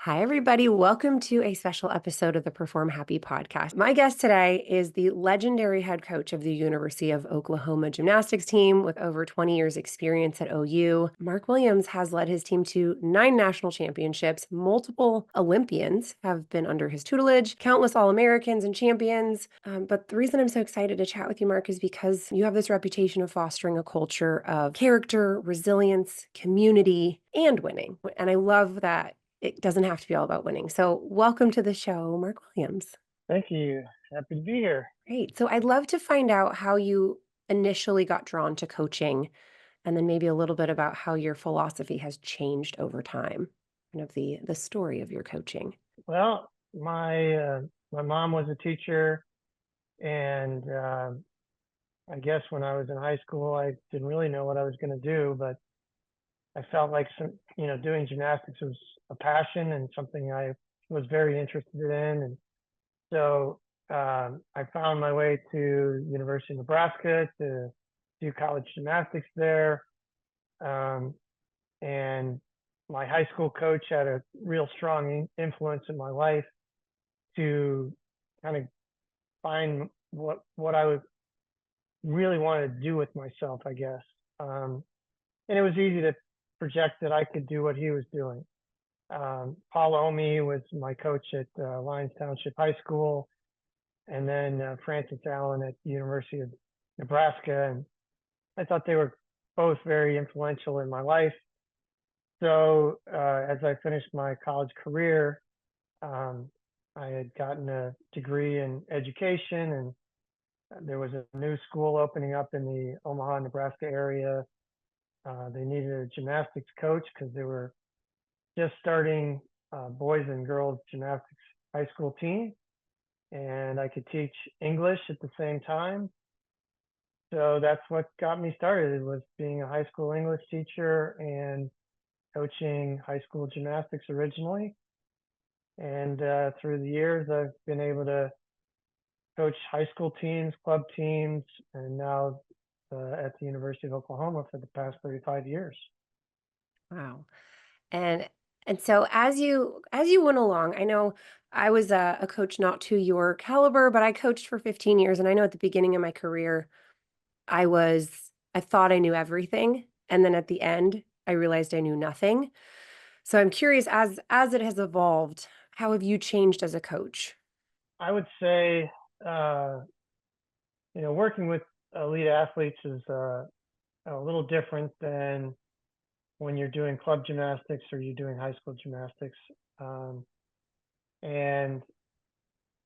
Hi, everybody. Welcome to a special episode of the Perform Happy Podcast. My guest today is the legendary head coach of the University of Oklahoma gymnastics team with over 20 years experience at OU. Mark Williams has led his team to 9 national championships. Multiple Olympians have been under his tutelage, countless All-Americans and champions. But the reason I'm so excited to chat with you, Mark, is because you have this reputation of fostering a culture of character, resilience, community, and winning. And I love that it doesn't have to be all about winning. So welcome to the show, Mark Williams. Thank you. Happy to be here. Great. So I'd love to find out how you initially got drawn to coaching, and then maybe a little bit about how your philosophy has changed over time, kind of the story of your coaching. Well, my mom was a teacher, and I guess when I was in high school, I didn't really know what I was going to do, but I felt like doing gymnastics was a passion and something I was very interested in, and so I found my way to University of Nebraska to do college gymnastics there. And my high school coach had a real strong influence in my life to kind of find what I would really want to do with myself, I guess. And it was easy to project that I could do what he was doing. Paul Omi was my coach at Lyons Township High School, and then Francis Allen at the University of Nebraska. And I thought they were both very influential in my life. So as I finished my college career, I had gotten a degree in education, and there was a new school opening up in the Omaha, Nebraska area. They needed a gymnastics coach because they were just starting boys and girls gymnastics high school team, and I could teach English at the same time. So that's what got me started. It was being a high school English teacher and coaching high school gymnastics originally. And through the years, I've been able to coach high school teams, club teams, and now at the University of Oklahoma for the past 35 years. Wow. And so as you went along, I know I was a coach not to your caliber, but I coached for 15 years. And I know at the beginning of my career, I thought I knew everything. And then at the end, I realized I knew nothing. So I'm curious, as it has evolved, how have you changed as a coach? I would say, uh, working with elite athletes is a little different than when you're doing club gymnastics or you're doing high school gymnastics. Um, and,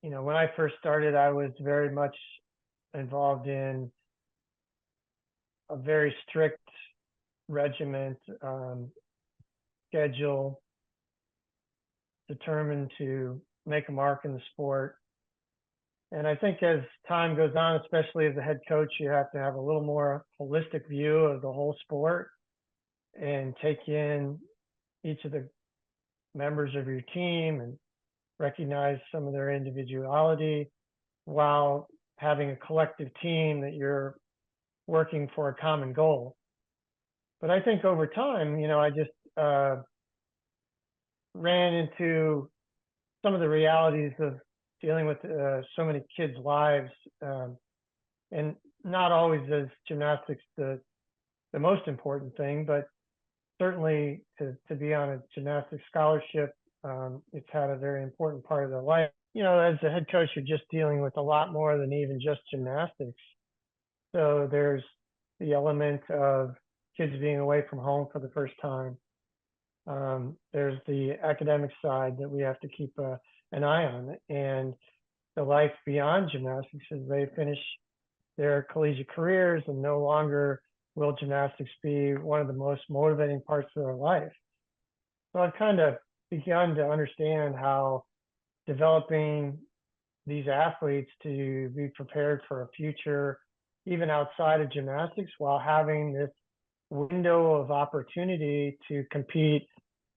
when I first started, I was very much involved in a very strict regiment, schedule, determined to make a mark in the sport. And I think as time goes on, especially as a head coach, you have to have a little more holistic view of the whole sport and take in each of the members of your team and recognize some of their individuality while having a collective team that you're working for a common goal. But I think over time, I just ran into some of the realities of dealing with so many kids' lives, and not always is gymnastics the most important thing, but certainly to be on a gymnastics scholarship, it's had a very important part of their life. As a head coach, you're just dealing with a lot more than even just gymnastics. So there's the element of kids being away from home for the first time. There's the academic side that we have to keep an eye on, and the life beyond gymnastics as they finish their collegiate careers, and no longer will gymnastics be one of the most motivating parts of their life. So I've kind of begun to understand how developing these athletes to be prepared for a future, even outside of gymnastics, while having this window of opportunity to compete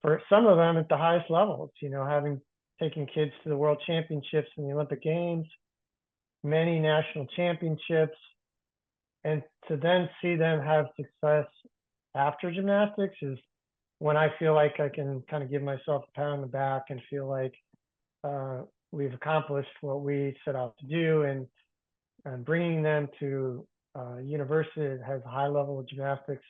for some of them at the highest levels, having taken kids to the world championships and the Olympic Games, many national championships, and to then see them have success after gymnastics is when I feel like I can kind of give myself a pat on the back and feel like uh, we've accomplished what we set out to do, and bringing them to university that has a high level of gymnastics,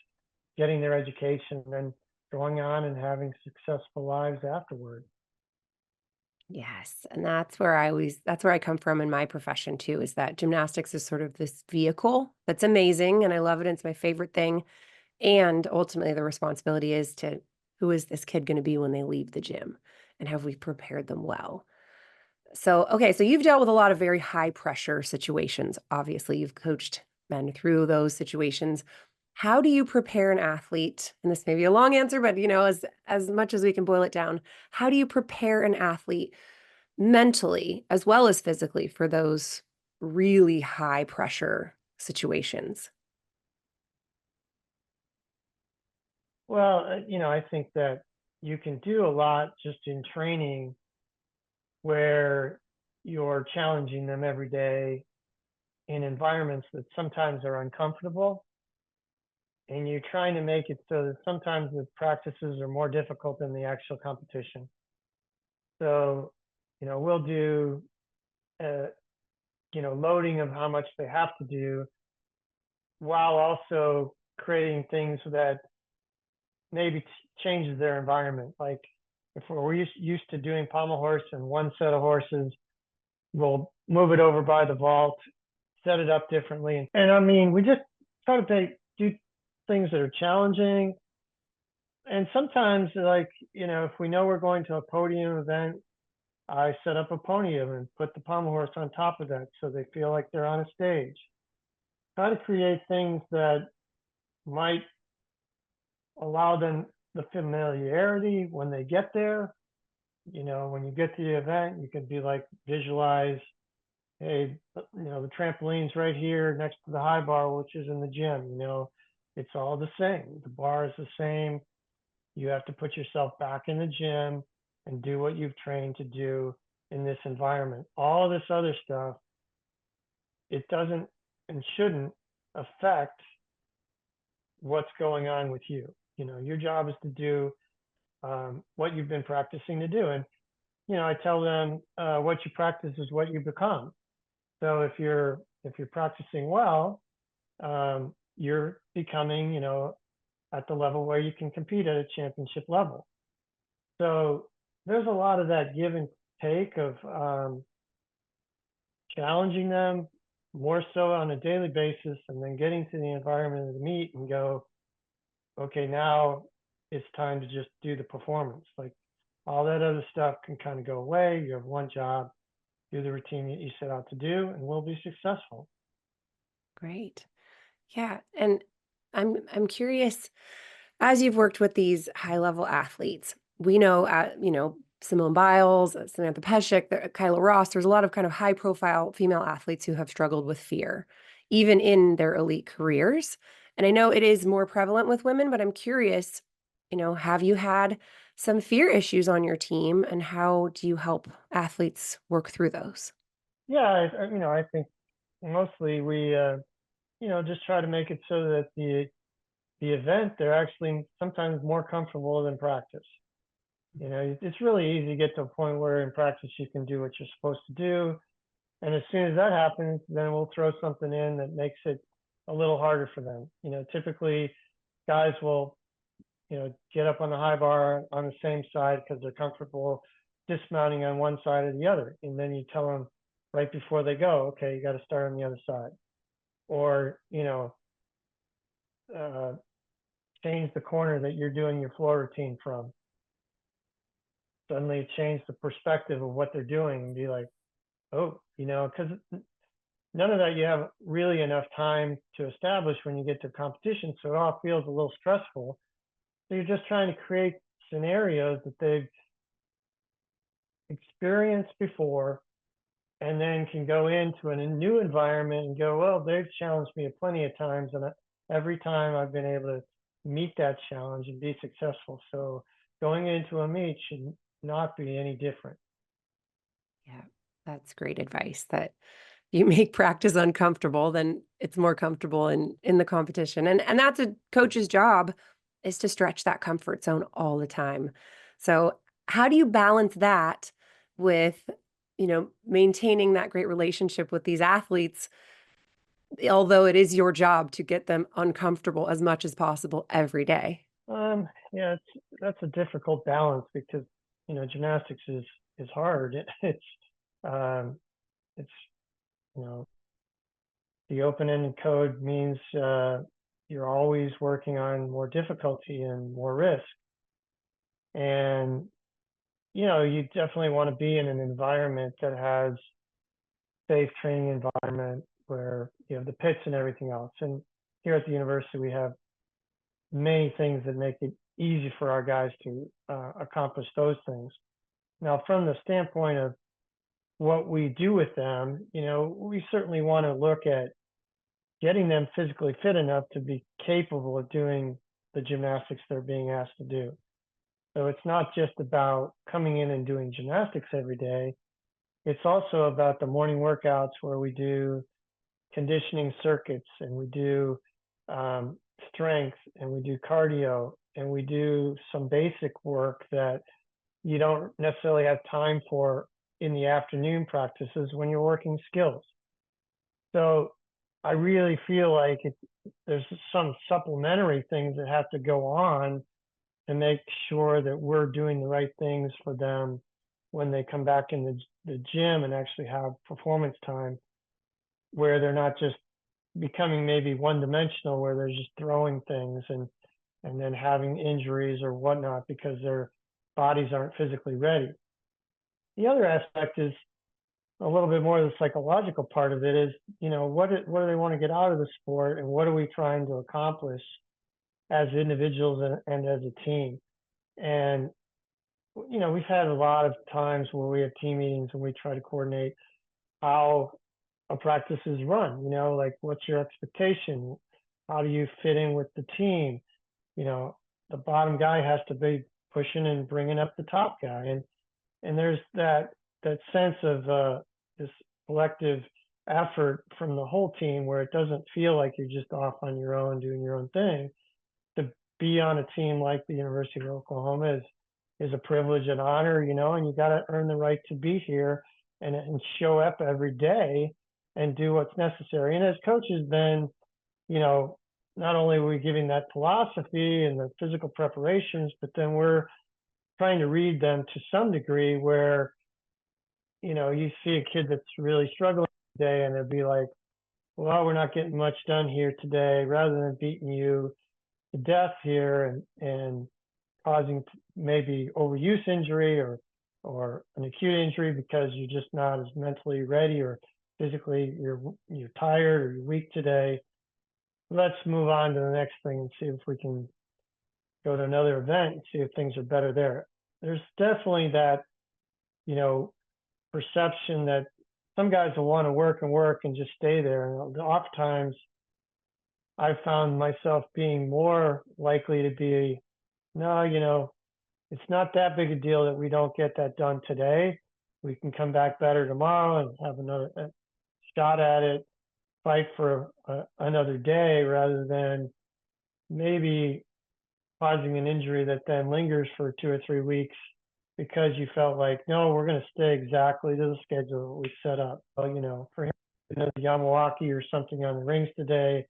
getting their education, and then going on and having successful lives afterward. Yes, and that's where I come from in my profession too, is that gymnastics is sort of this vehicle that's amazing, and I love it, and it's my favorite thing, and ultimately the responsibility is to who is this kid gonna be when they leave the gym, and have we prepared them well? So, okay, so you've dealt with a lot of very high pressure situations. Obviously, you've coached men through those situations. How do you prepare an athlete? And this may be a long answer, but as much as we can boil it down, how do you prepare an athlete mentally as well as physically for those really high pressure situations? Well, I think that you can do a lot just in training where you're challenging them every day in environments that sometimes are uncomfortable, and you're trying to make it so that sometimes the practices are more difficult than the actual competition. So, we'll do, uh, loading of how much they have to do while also creating things that maybe changes their environment. Like if we're used to doing pommel horse and one set of horses, we'll move it over by the vault, set it up differently. And I mean, we just try to do things that are challenging. And sometimes, like, if we know we're going to a podium event, I set up a podium and put the pommel horse on top of that so they feel like they're on a stage. Try to create things that might allow them the familiarity when they get there. When you get to the event, you can be like, visualize, hey, the trampoline's right here next to the high bar, which is in the gym. It's all the same. The bar is the same. You have to put yourself back in the gym and do what you've trained to do in this environment. All this other stuff, it doesn't and shouldn't affect what's going on with you. Your job is to do what you've been practicing to do. And, I tell them what you practice is what you become. So if you're practicing well, you're becoming, at the level where you can compete at a championship level. So there's a lot of that give and take of challenging them more so on a daily basis, and then getting to the environment of the meet and go, okay, now it's time to just do the performance. Like all that other stuff can kind of go away. You have one job, do the routine that you set out to do, and we'll be successful. Great. Yeah, and I'm curious, as you've worked with these high level athletes, we know, Simone Biles, Samantha Peshek, Kyla Ross. There's a lot of kind of high profile female athletes who have struggled with fear, even in their elite careers. And I know it is more prevalent with women, but I'm curious, have you had some fear issues on your team, and how do you help athletes work through those? Yeah, I think mostly we, just try to make it so that the event, they're actually sometimes more comfortable than practice. It's really easy to get to a point where in practice you can do what you're supposed to do. And as soon as that happens, then we'll throw something in that makes it a little harder for them. Typically guys will, get up on the high bar on the same side because they're comfortable dismounting on one side or the other. And then you tell them right before they go, okay, you got to start on the other side. Or, uh, change the corner that you're doing your floor routine from. Suddenly change the perspective of what they're doing and be like, oh, because none of that you have really enough time to establish when you get to competition. So it all feels a little stressful. So you're just trying to create scenarios that they've experienced before, and then can go into a new environment and go, well, they've challenged me plenty of times, and every time I've been able to meet that challenge and be successful. So going into a meet should not be any different. Yeah, that's great advice, that you make practice uncomfortable, then it's more comfortable in the competition. And that's a coach's job is to stretch that comfort zone all the time. So how do you balance that with, maintaining that great relationship with these athletes, although it is your job to get them uncomfortable as much as possible every day? Yeah, that's a difficult balance because gymnastics is hard. Um, it's you know the open-ended code means you're always working on more difficulty and more risk, and you definitely want to be in an environment that has safe training environment where you have the pits and everything else. And here at the university, we have many things that make it easy for our guys to accomplish those things. Now, from the standpoint of what we do with them, we certainly want to look at getting them physically fit enough to be capable of doing the gymnastics they're being asked to do. So it's not just about coming in and doing gymnastics every day. It's also about the morning workouts where we do conditioning circuits and we do strength and we do cardio and we do some basic work that you don't necessarily have time for in the afternoon practices when you're working skills. So I really feel like there's some supplementary things that have to go on to make sure that we're doing the right things for them when they come back in the gym and actually have performance time, where they're not just becoming maybe one-dimensional, where they're just throwing things and then having injuries or whatnot because their bodies aren't physically ready. The other aspect is a little bit more of the psychological part of it is, what do they want to get out of the sport and what are we trying to accomplish as individuals and as a team? And, we've had a lot of times where we have team meetings and we try to coordinate how a practice is run, like what's your expectation? How do you fit in with the team? The bottom guy has to be pushing and bringing up the top guy. And there's that sense of this collective effort from the whole team where it doesn't feel like you're just off on your own doing your own thing. To be on a team like the University of Oklahoma is a privilege and honor, and you got to earn the right to be here and show up every day and do what's necessary. And as coaches, then, not only are we giving that philosophy and the physical preparations, but then we're trying to read them to some degree where, you see a kid that's really struggling today and they'll be like, well, we're not getting much done here today, rather than beating you to death here and causing maybe overuse injury or an acute injury because you're just not as mentally ready or physically you're tired or you're weak today. Let's move on to the next thing and see if we can go to another event and see if things are better there. There's definitely that, perception that some guys will want to work and just stay there. And oftentimes I've found myself being more likely to be, no, it's not that big a deal that we don't get that done today. We can come back better tomorrow and have another shot at it, fight for another day, rather than maybe causing an injury that then lingers for 2 or 3 weeks because you felt like, no, we're going to stay exactly to the schedule we set up. Well, for him, Yamawaki or something on the rings today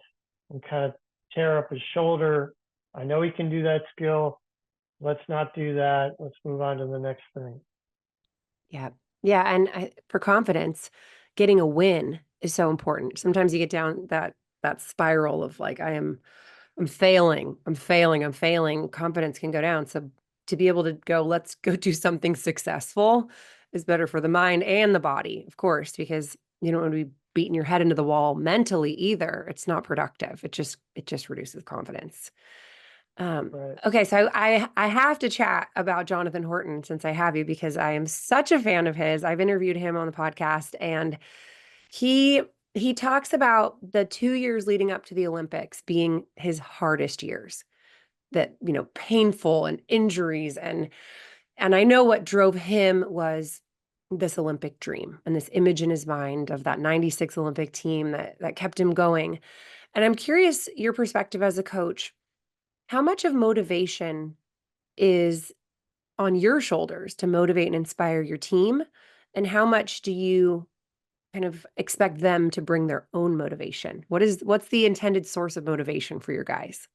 and kind of tear up his shoulder. I know he can do that skill. Let's not do that. Let's move on to the next thing. Yeah. Yeah. And for confidence, getting a win is so important. Sometimes you get down that spiral of like, I'm failing. Confidence can go down. So to be able to go, let's go do something successful is better for the mind and the body, of course, because you don't want to be beating your head into the wall mentally either. It's not productive. It just reduces confidence. Right. Okay, so I have to chat about Jonathan Horton since I have you because I am such a fan of his. I've interviewed him on the podcast and he talks about the 2 years leading up to the Olympics being his hardest years. That, painful and injuries and I know what drove him was this Olympic dream and this image in his mind of that 96 Olympic team that kept him going. And I'm curious your perspective as a coach. How much of motivation is on your shoulders to motivate and inspire your team? And how much do you kind of expect them to bring their own motivation? What's the intended source of motivation for your guys?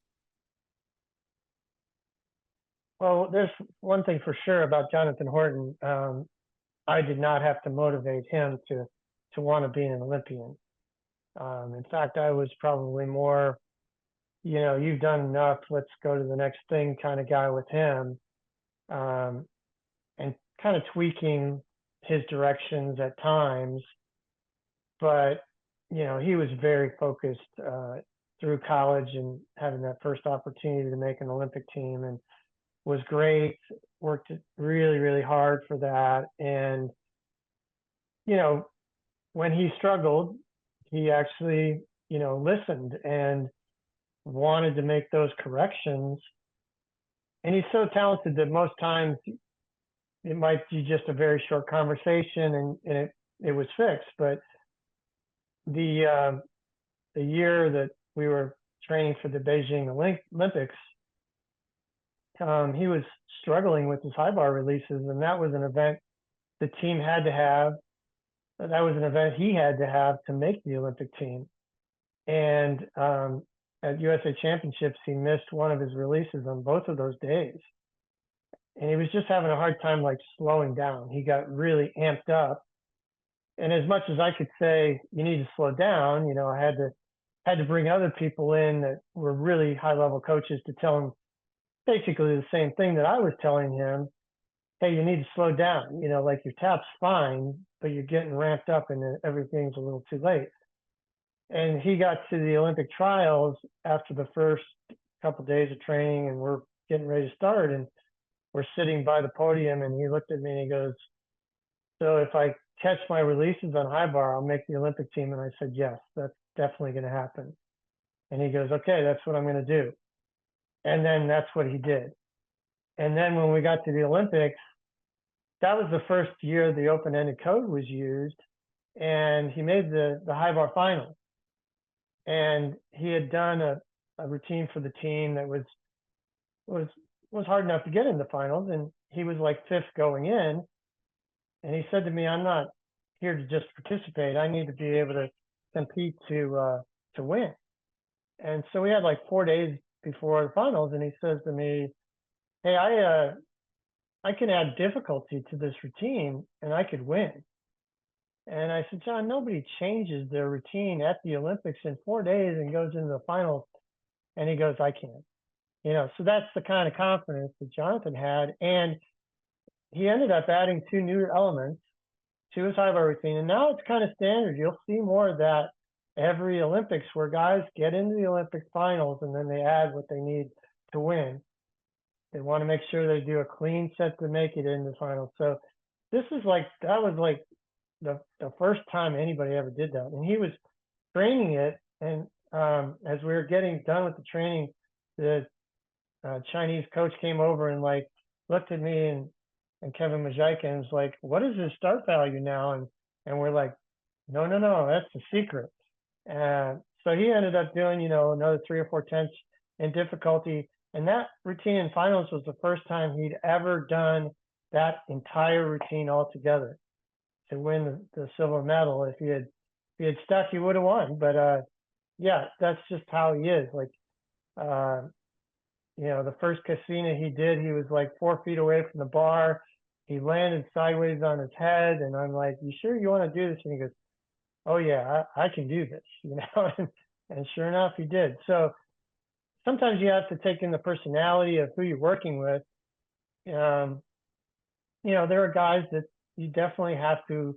Well, there's one thing for sure about Jonathan Horton. I did not have to motivate him to want to be an Olympian. In fact, I was probably more, you've done enough. Let's go to the next thing kind of guy with him, um, and kind of tweaking his directions at times. But he was very focused through college and having that first opportunity to make an Olympic team, and was great. Worked really, really hard for that, and you know, when he struggled, he actually, listened and wanted to make those corrections. And he's so talented that most times it might be just a very short conversation and it was fixed. But the the year that we were training for the Beijing Olympics, he was struggling with his high bar releases, and that was an event the team had to have. That was an event he had to have to make the Olympic team. And at USA Championships, he missed one of his releases on both of those days. And he was just having a hard time like slowing down. He got really amped up. And as much as I could say, you need to slow down, I had to bring other people in that were really high level coaches to tell him basically the same thing that I was telling him. Hey, you need to slow down. Like your tap's fine, but you're getting ramped up and everything's a little too late. And he got to the Olympic trials after the first couple of days of training, and we're getting ready to start. And we're sitting by the podium, and he looked at me and he goes, "So if I catch my releases on high bar, I'll make the Olympic team." And I said, "Yes, that's definitely going to happen." And he goes, "Okay, that's what I'm going to do." And then that's what he did. And then when we got to the Olympics, that was the first year the open-ended code was used, and he made the high bar final. And he had done a routine for the team that was was hard enough to get in the finals, and he was like fifth going in. And he said to me, "I'm not here to just participate. I need to be able to compete to win." And so we had like 4 days before the finals, and he says to me, "Hey, I can add difficulty to this routine, and I could win." And I said, "John, nobody changes their routine at the Olympics in 4 days and goes into the finals." And he goes, "I can." So that's the kind of confidence that Jonathan had. And he ended up adding two new elements to his high bar routine. And now it's kind of standard. You'll see more of that every Olympics where guys get into the Olympic finals and then they add what they need to win. They want to make sure they do a clean set to make it in the finals. So that was like the first time anybody ever did that. And he was training it. And as we were getting done with the training, the Chinese coach came over and like looked at me and Kevin Majika and was like, "What is his start value now?" And we're like, no, that's the secret. So he ended up doing, another 3 or 4 tenths in difficulty. And that routine in finals was the first time he'd ever done that entire routine altogether to win the silver medal. If he had stuck, he would have won. But yeah, that's just how he is. Like, uh, the first Cassina he did, he was like 4 feet away from the bar. He landed sideways on his head, and I'm like, "You sure you want to do this?" And he goes, "Oh yeah, I can do this," and sure enough, he did. So sometimes you have to take in the personality of who you're working with. Um, there are guys that you definitely have to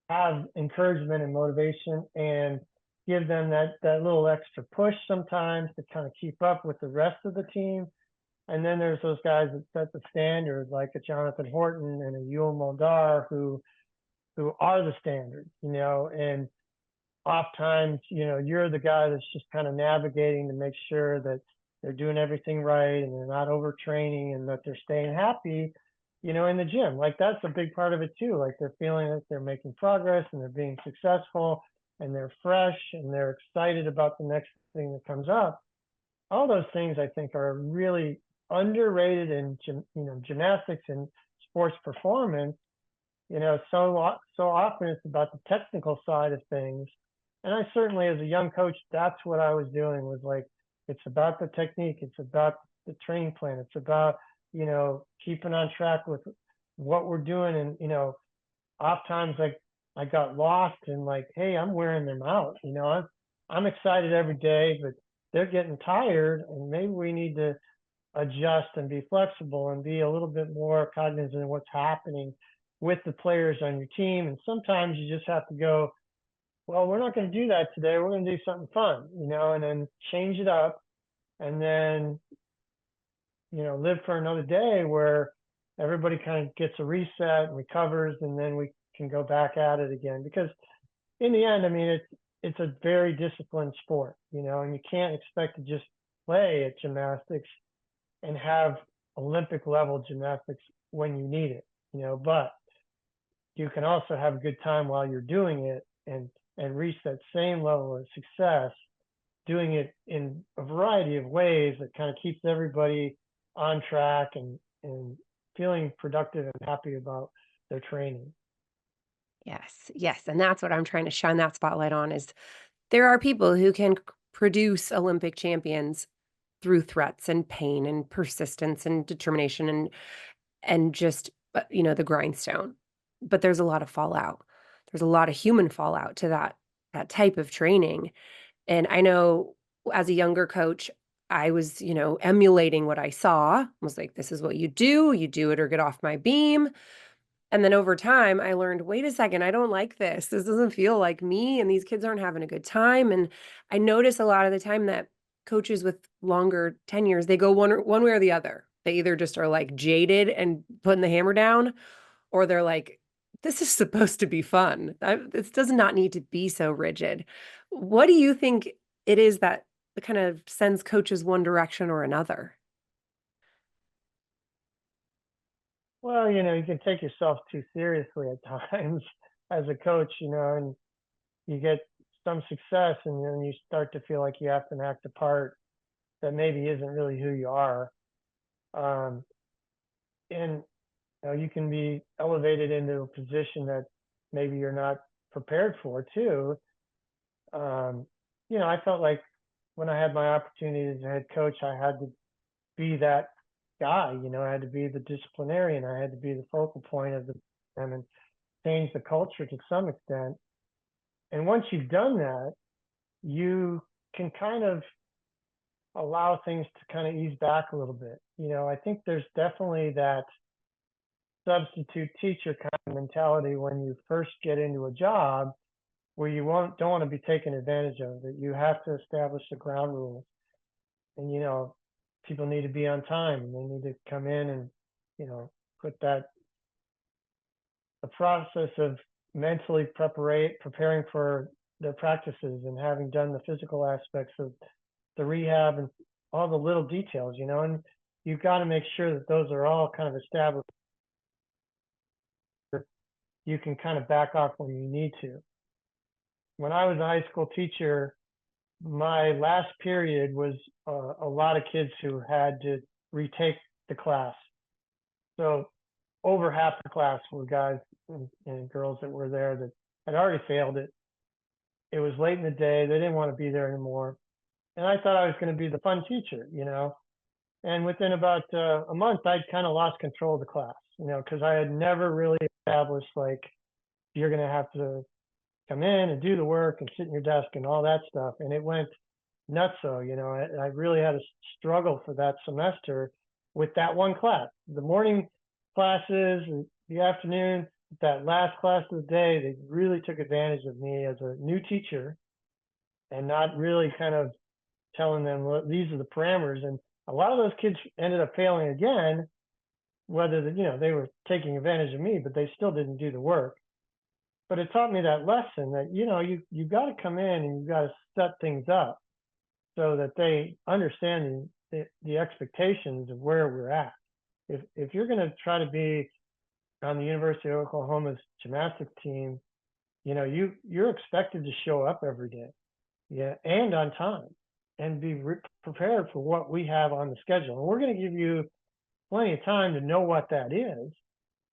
have encouragement and motivation and give them that little extra push sometimes to kind of keep up with the rest of the team. And then there's those guys that set the standard, like a Jonathan Horton and a Yul Moldar, who are the standard, and oftentimes, you're the guy that's just kind of navigating to make sure that they're doing everything right and they're not overtraining and that they're staying happy, in the gym. Like that's a big part of it too. Like they're feeling that they're making progress and they're being successful and they're fresh and they're excited about the next thing that comes up. all those things I think are really underrated in gymnastics and sports performance. So often it's about the technical side of things. And I certainly, as a young coach, that's what I was doing, was like, it's about the technique. It's about the training plan. It's about, keeping on track with what we're doing. And, oftentimes like I got lost in like, hey, I'm wearing them out. I'm excited every day, but they're getting tired, and maybe we need to adjust and be flexible and be a little bit more cognizant of what's happening with the players on your team. And sometimes you just have to go, well, we're not going to do that today. We're going to do something fun, and then change it up, and then, live for another day where everybody kind of gets a reset and recovers, and then we can go back at it again. Because in the end, I mean, it's a very disciplined sport, and you can't expect to just play at gymnastics and have Olympic level gymnastics when you need it, but you can also have a good time while you're doing it, and reach that same level of success doing it in a variety of ways that kind of keeps everybody on track and feeling productive and happy about their training. Yes, yes, and that's what I'm trying to shine that spotlight on is there are people who can produce Olympic champions through threats and pain and persistence and determination and just, the grindstone. But there's a lot of fallout. There's a lot of human fallout to that type of training. And I know as a younger coach, I was, emulating what I saw. I was like, this is what you do it or get off my beam. And then over time, I learned, wait a second, I don't like this. This doesn't feel like me, and these kids aren't having a good time. And I notice a lot of the time that coaches with longer tenures, they go one way or the other. They either just are like jaded and putting the hammer down, or they're like, this is supposed to be fun. This does not need to be so rigid. What do you think it is that kind of sends coaches one direction or another? Well, you can take yourself too seriously at times as a coach, and you get some success, and then you start to feel like you have to act a part that maybe isn't really who you are. Um, and you can be elevated into a position that maybe you're not prepared for too. Um, I felt like when I had my opportunity as a head coach, I had to be that guy. I had to be the disciplinarian. I had to be the focal point of the program and change the culture to some extent. And once you've done that, you can kind of allow things to kind of ease back a little bit. I think there's definitely that substitute teacher kind of mentality when you first get into a job where you don't want to be taken advantage of, that you have to establish the ground rules. And people need to be on time, and they need to come in and put that the process of mentally preparing for their practices and having done the physical aspects of the rehab and all the little details, and you've got to make sure that those are all kind of established. You can kind of back off when you need to. When I was a high school teacher, my last period was a lot of kids who had to retake the class. So over half the class were guys and girls that were there that had already failed it. It was late in the day. They didn't want to be there anymore. And I thought I was going to be the fun teacher, And within about a month, I'd kind of lost control of the class, because I had never really established like, you're going to have to come in and do the work and sit in your desk and all that stuff. And it went nuts. So, I really had a struggle for that semester with that one class. The morning classes and the afternoon, that last class of the day, they really took advantage of me as a new teacher and not really kind of telling them, well, these are the parameters. And a lot of those kids ended up failing again, whether they were taking advantage of me, but they still didn't do the work. But it taught me that lesson that, you got to come in and you got to set things up so that they understand the expectations of where we're at. If you're going to try to be on the University of Oklahoma's gymnastics team, you're expected to show up every day, yeah, and on time. and be prepared for what we have on the schedule. And we're going to give you plenty of time to know what that is.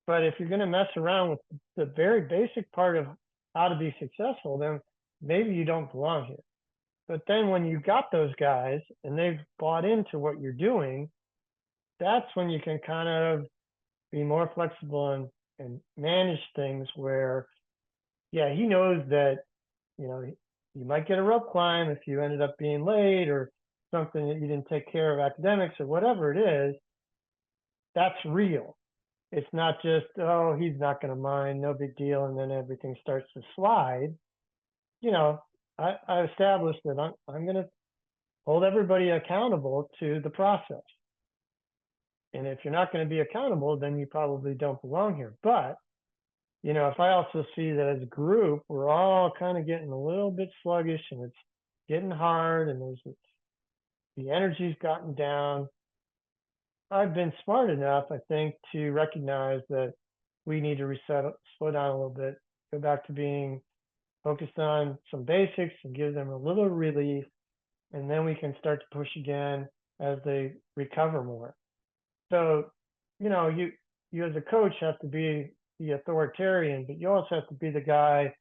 But if you're going to mess around with the very basic part of how to be successful, then maybe you don't belong here. But then when you got those guys and they've bought into what you're doing, that's when you can kind of be more flexible and manage things where, yeah, he knows that, you know, you might get a rope climb if you ended up being late or something that you didn't take care of academics or whatever it is. That's real. It's not just, oh, he's not going to mind, no big deal, and then everything starts to slide. You know, I established that I'm going to hold everybody accountable to the process. And if you're not going to be accountable, then you probably don't belong here. But, you know, if I also see that as a group, we're all kind of getting a little bit sluggish and it's getting hard and the energy's gotten down, I've been smart enough, I think, to recognize that we need to reset, slow down a little bit, go back to being focused on some basics and give them a little relief. And then we can start to push again as they recover more. So, you know, you as a coach have to be the authoritarian, but you also have to be the guy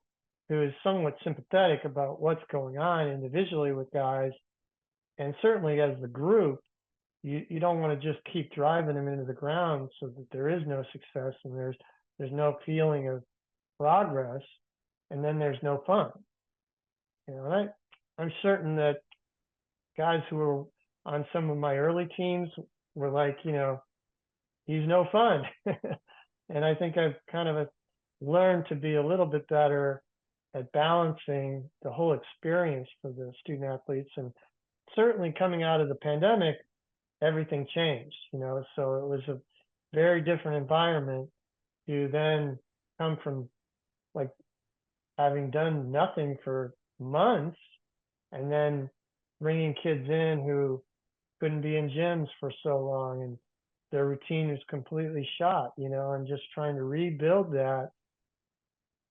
who is somewhat sympathetic about what's going on individually with guys. And certainly as the group, you don't want to just keep driving them into the ground so that there is no success and there's no feeling of progress, and then there's no fun. You know, I'm certain that guys who were on some of my early teams were like, you know, he's no fun. And I think I've kind of learned to be a little bit better at balancing the whole experience for the student athletes. And certainly coming out of the pandemic, everything changed, you know, so it was a very different environment to then come from like having done nothing for months and then bringing kids in who couldn't be in gyms for so long and their routine is completely shot, you know, and just trying to rebuild that.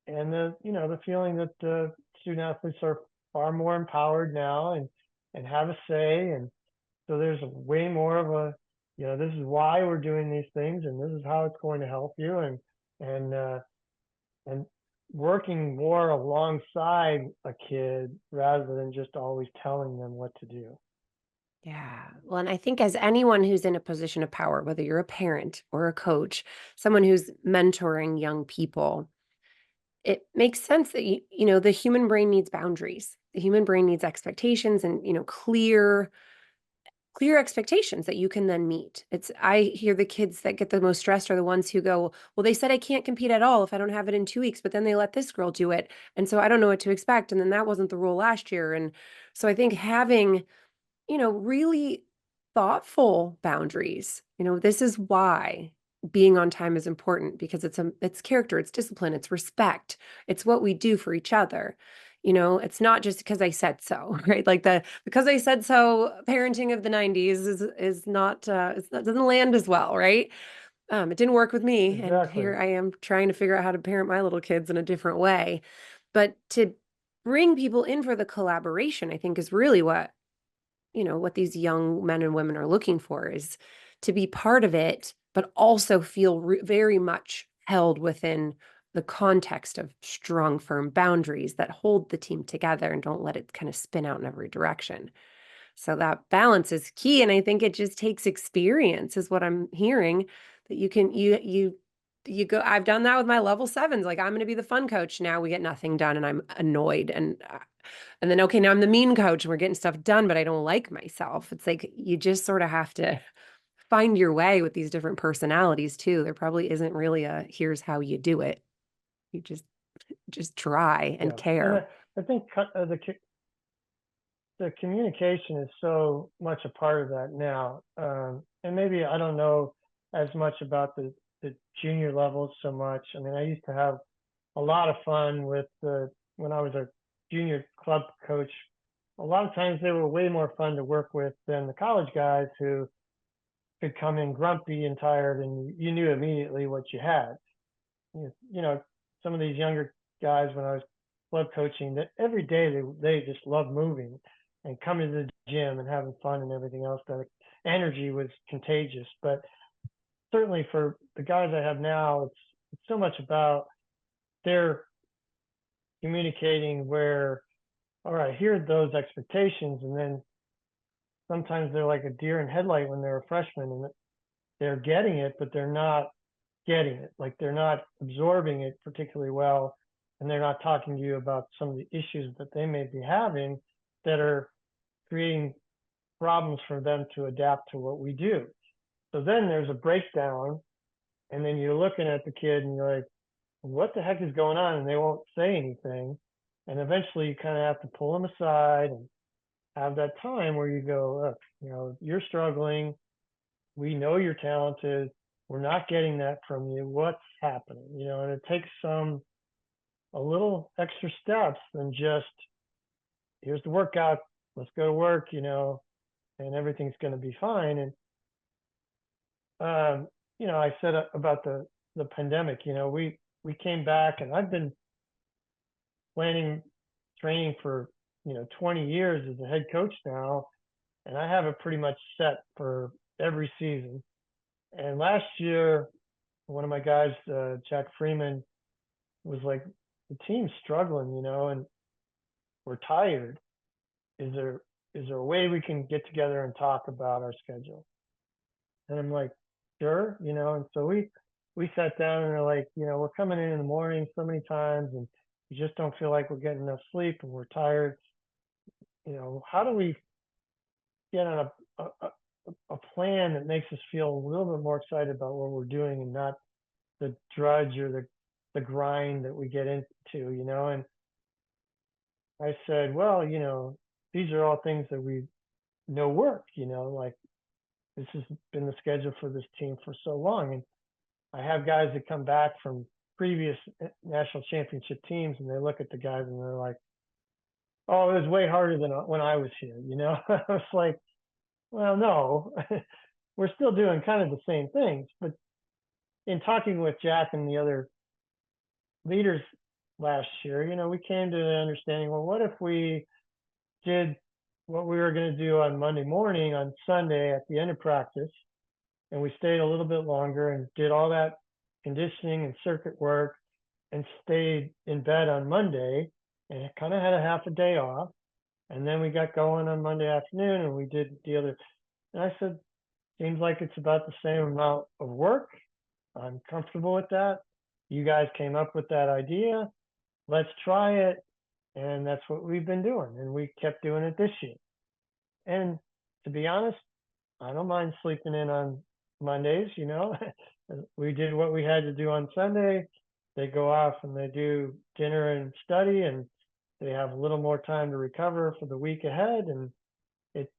And the feeling that the student athletes are far more empowered now and have a say. And so there's way more of a, you know, this is why we're doing these things and this is how it's going to help you. And working more alongside a kid rather than just always telling them what to do. Yeah. Well, and I think as anyone who's in a position of power, whether you're a parent or a coach, someone who's mentoring young people, it makes sense that the human brain needs boundaries. The human brain needs expectations and, clear expectations that you can then meet. I hear the kids that get the most stressed are the ones who go, well, they said I can't compete at all if I don't have it in 2 weeks, but then they let this girl do it. And so I don't know what to expect. And then that wasn't the rule last year. And so I think having really thoughtful boundaries. This is why being on time is important because it's character, it's discipline, it's respect. It's what we do for each other. It's not just because I said so, right? Like because I said so parenting of the 90s is not doesn't land as well, right? It didn't work with me, and Exactly. here I am trying to figure out how to parent my little kids in a different way. But to bring people in for the collaboration, I think is really what these young men and women are looking for is to be part of it, but also feel very much held within the context of strong, firm boundaries that hold the team together and don't let it kind of spin out in every direction. So that balance is key. And I think it just takes experience is what I'm hearing that you go, I've done that with my level sevens. Like I'm going to be the fun coach. Now we get nothing done and I'm annoyed and then, okay, now I'm the mean coach and we're getting stuff done, but I don't like myself. It's like you just sort of have to find your way with these different personalities too. There probably isn't really a here's how you do it. You just try and Yeah. And care. I think the communication is so much a part of that now. And maybe I don't know as much about the junior levels so much. I mean, I used to have a lot of fun with when I was a junior club coach. A lot of times they were way more fun to work with than the college guys who could come in grumpy and tired, and you knew immediately what you had. Some of these younger guys when I was club coaching, that every day they just love moving, and coming to the gym and having fun and everything else. That energy was contagious. But certainly for the guys I have now, it's so much about their communicating where, all right, here are those expectations, and then sometimes they're like a deer in headlight when they're a freshman and they're getting it, but they're not getting it. Like they're not absorbing it particularly well, and they're not talking to you about some of the issues that they may be having that are creating problems for them to adapt to what we do. So then there's a breakdown, and then you're looking at the kid and you're like, what the heck is going on? And they won't say anything. And eventually you kind of have to pull them aside and have that time where you go, look, you're struggling. We know you're talented. We're not getting that from you. What's happening? And it takes a little extra steps than just, here's the workout, let's go to work, and everything's going to be fine. And, I said about the pandemic, we came back, and I've been training for, 20 years as a head coach now, and I have it pretty much set for every season. And last year, one of my guys, Jack Freeman, was like, the team's struggling, and we're tired. Is there a way we can get together and talk about our schedule? And I'm like, sure, and so we sat down and they're like, we're coming in the morning so many times and we just don't feel like we're getting enough sleep and we're tired. How do we get on a plan that makes us feel a little bit more excited about what we're doing and not the drudge or the grind that we get into, And I said, well, these are all things that we know work, like this has been the schedule for this team for so long. And I have guys that come back from previous national championship teams and they look at the guys and they're like, oh, it was way harder than when I was here. I was like, well, no, we're still doing kind of the same things. But in talking with Jack and the other leaders last year, we came to the understanding, well, what if we did what we were going to do on Monday morning, on Sunday at the end of practice, and we stayed a little bit longer and did all that conditioning and circuit work and stayed in bed on Monday and kind of had a half a day off. And then we got going on Monday afternoon and we did the other. And I said, seems like it's about the same amount of work. I'm comfortable with that. You guys came up with that idea. Let's try it. And that's what we've been doing. And we kept doing it this year. And to be honest, I don't mind sleeping in on Mondays, We did what we had to do on Sunday. They go off and they do dinner and study, and they have a little more time to recover for the week ahead. And it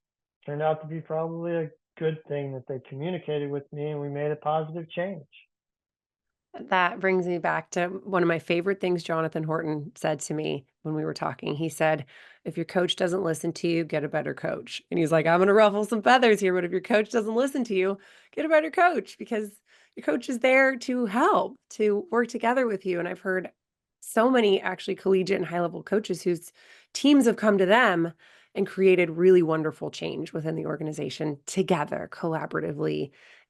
turned out to be probably a good thing that they communicated with me and we made a positive change. That brings me back to one of my favorite things Jonathan Horton said to me when we were talking. He said, if your coach doesn't listen to you, get a better coach. And he's like, I'm going to ruffle some feathers here, but if your coach doesn't listen to you, get a better coach, because your coach is there to help, to work together with you. And I've heard so many actually collegiate and high-level coaches whose teams have come to them and created really wonderful change within the organization together, collaboratively,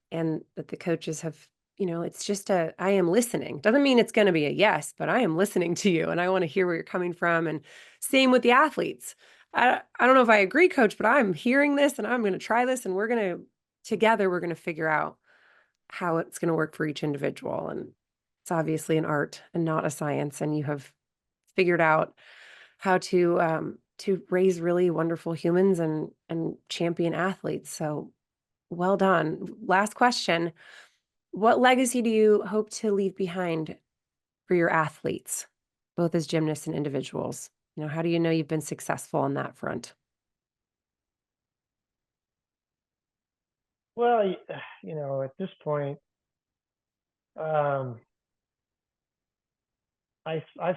and that the coaches have, it's just I am listening. Doesn't mean it's going to be a yes, but I am listening to you and I want to hear where you're coming from. And same with the athletes. I don't know if I agree, coach, but I'm hearing this and I'm going to try this and together, we're going to figure out how it's going to work for each individual. And it's obviously an art and not a science. And you have figured out how to raise really wonderful humans and champion athletes. So well done. Last question. What legacy do you hope to leave behind for your athletes, both as gymnasts and individuals? How do you know you've been successful on that front? Well, at this point, I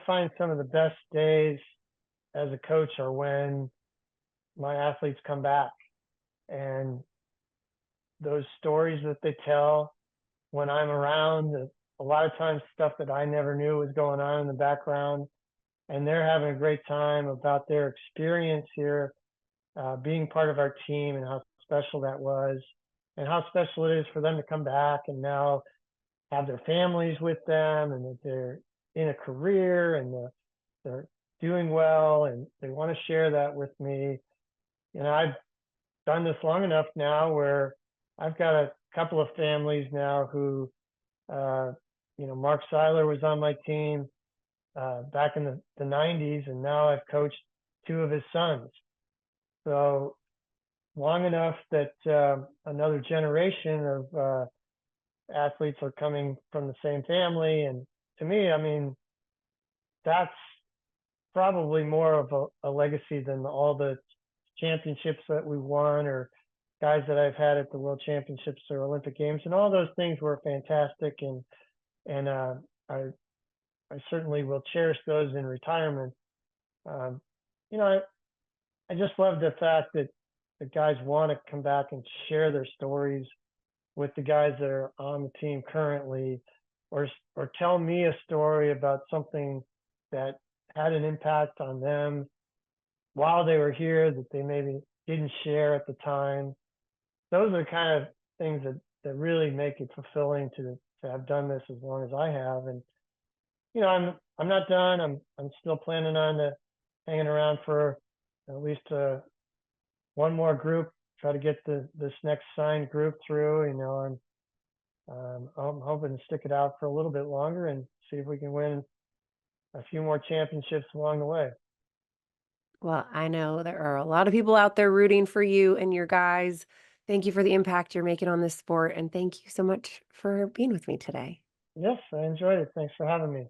find some of the best days as a coach are when my athletes come back, and those stories that they tell when I'm around, a lot of times stuff that I never knew was going on in the background, and they're having a great time about their experience here. being part of our team and how special that was, and how special it is for them to come back and now have their families with them, and that they're in a career, and they're doing well, and they want to share that with me. And I've done this long enough now where I've got a couple of families now who, uh, Mark Seiler was on my team back in the 90s, and now I've coached two of his sons. So long enough that another generation of athletes are coming from the same family. And to me, I mean, that's probably more of a legacy than all the championships that we won, or guys that I've had at the World Championships or Olympic Games, and all those things were fantastic. And I I certainly will cherish those in retirement. Um, you know, I just love the fact that the guys want to come back and share their stories with the guys that are on the team currently, or tell me a story about something that had an impact on them while they were here that they maybe didn't share at the time. Those are the kind of things that really make it fulfilling to have done this as long as I have. And I'm not done. I'm still planning on hanging around for at least one more group. Try to get this next signed group through. I'm hoping to stick it out for a little bit longer and see if we can win a few more championships along the way. Well, I know there are a lot of people out there rooting for you and your guys. Thank you for the impact you're making on this sport, and thank you so much for being with me today. Yes, I enjoyed it. Thanks for having me.